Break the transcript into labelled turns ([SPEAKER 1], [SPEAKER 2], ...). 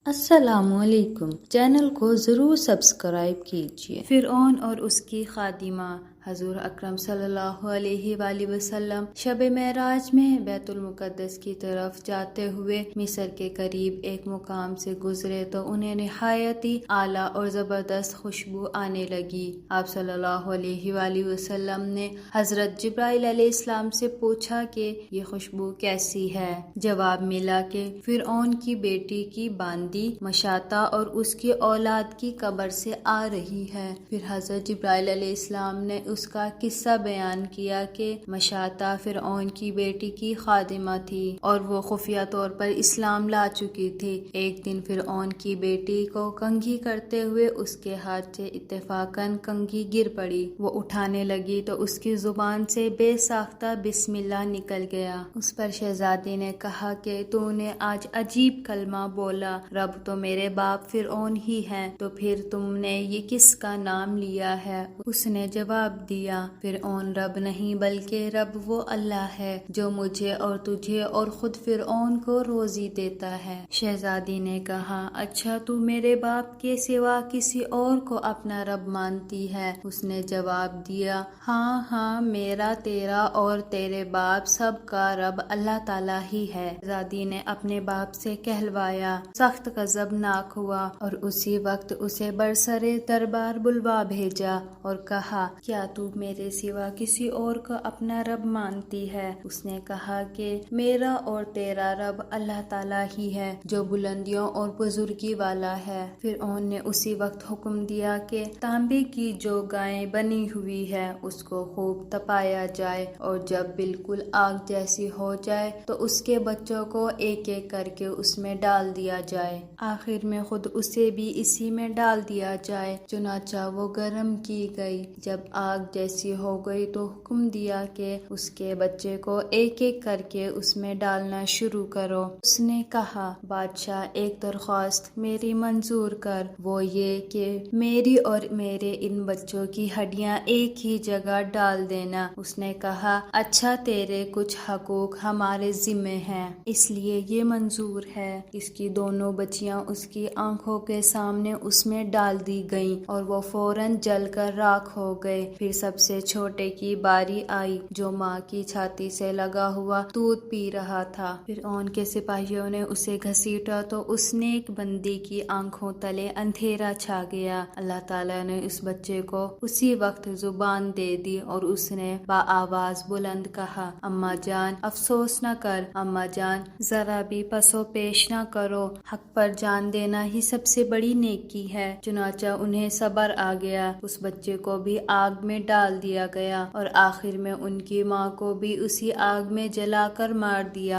[SPEAKER 1] السلام علیکم، چینل کو ضرور سبسکرائب کیجیے۔ فرعون اور اس کی خادمہ حضور اکرم صلی اللہ علیہ وآلہ وسلم شب معراج میں بیت المقدس کی طرف جاتے ہوئے مصر کے قریب ایک مقام سے گزرے تو انہیں نہایت ہی اعلیٰ اور زبردست خوشبو آنے لگی۔ آپ صلی اللہ علیہ وآلہ وسلم نے حضرت جبرائیل علیہ السلام سے پوچھا کہ یہ خوشبو کیسی ہے؟ جواب ملا کہ فرعون کی بیٹی کی باندی مشاطہ اور اس کی اولاد کی قبر سے آ رہی ہے۔ پھر حضرت جبرائیل علیہ السلام نے اس کا قصہ بیان کیا کہ مشاطہ فرعون کی بیٹی کی خادمہ تھی اور وہ خفیہ طور پر اسلام لا چکی تھی۔ ایک دن فرعون کی بیٹی کو کنگھی کرتے ہوئے اس کے ہاتھ سے اتفاقاً کنگھی گر پڑی۔ وہ اٹھانے لگی تو اس کی زبان سے بے ساختہ بسم اللہ نکل گیا۔ اس پر شہزادی نے کہا کہ تو نے آج عجیب کلمہ بولا، رب تو میرے باپ فرعون ہی ہیں، تو پھر تم نے یہ کس کا نام لیا ہے؟ اس نے جواب دیا، فرعون رب نہیں بلکہ رب وہ اللہ ہے جو مجھے اور تجھے اور خود فرعون کو روزی دیتا ہے۔ شہزادی نے کہا، اچھا تو میرے باپ کے سوا کسی اور کو اپنا رب مانتی ہے؟ اس نے جواب دیا، ہاں ہاں، میرا، تیرا اور تیرے باپ سب کا رب اللہ تعالیٰ ہی ہے۔ شہزادی نے اپنے باپ سے کہلوایا، سخت غضبناک ہوا اور اسی وقت اسے برسرِ دربار بلوا بھیجا اور کہا، کیا تو میرے سوا کسی اور کو اپنا رب مانتی ہے؟ اس نے کہا کہ میرا اور تیرا رب اللہ تعالیٰ ہی ہے جو بلندیوں اور بزرگی والا ہے۔ فرعون نے اسی وقت حکم دیا کہ تانبے کی جو گائے بنی ہوئی ہے اس کو خوب تپایا جائے اور جب بالکل آگ جیسی ہو جائے تو اس کے بچوں کو ایک ایک کر کے اس میں ڈال دیا جائے، آخر میں خود اسے بھی اسی میں ڈال دیا جائے۔ چنانچہ وہ گرم کی گئی۔ جب آگ جیسی ہو گئی تو حکم دیا کہ اس کے بچے کو ایک ایک کر کے اس میں ڈالنا شروع کرو۔ اس نے کہا، بادشاہ ایک درخواست میری منظور کر، وہ یہ کہ میری اور میرے ان بچوں کی ہڈیاں ایک ہی جگہ ڈال دینا۔ اس نے کہا، اچھا، تیرے کچھ حقوق ہمارے ذمہ ہیں اس لیے یہ منظور ہے۔ اس کی دونوں بچیاں اس کی آنکھوں کے سامنے اس میں ڈال دی گئیں اور وہ فوراً جل کر راکھ ہو گئے۔ پھر سب سے چھوٹے کی باری آئی جو ماں کی چھاتی سے لگا ہوا دودھ پی رہا تھا۔ فرعون کے سپاہیوں نے اسے گھسیٹا تو اس نیک بندی کی آنکھوں تلے اندھیرا چھا گیا۔ اللہ تعالیٰ نے اس بچے کو اسی وقت زبان دے دی اور اس نے بآواز بلند کہا، اماں جان افسوس نہ کر، اماں جان ذرا بھی پس و پیش نہ کرو، حق پر جان دینا ہی سب سے بڑی نیکی ہے۔ چنانچہ انہیں صبر آ گیا، اس بچے کو بھی آگ میں ڈال دیا گیا اور آخر میں ان کی ماں کو بھی اسی آگ میں جلا کر مار دیا۔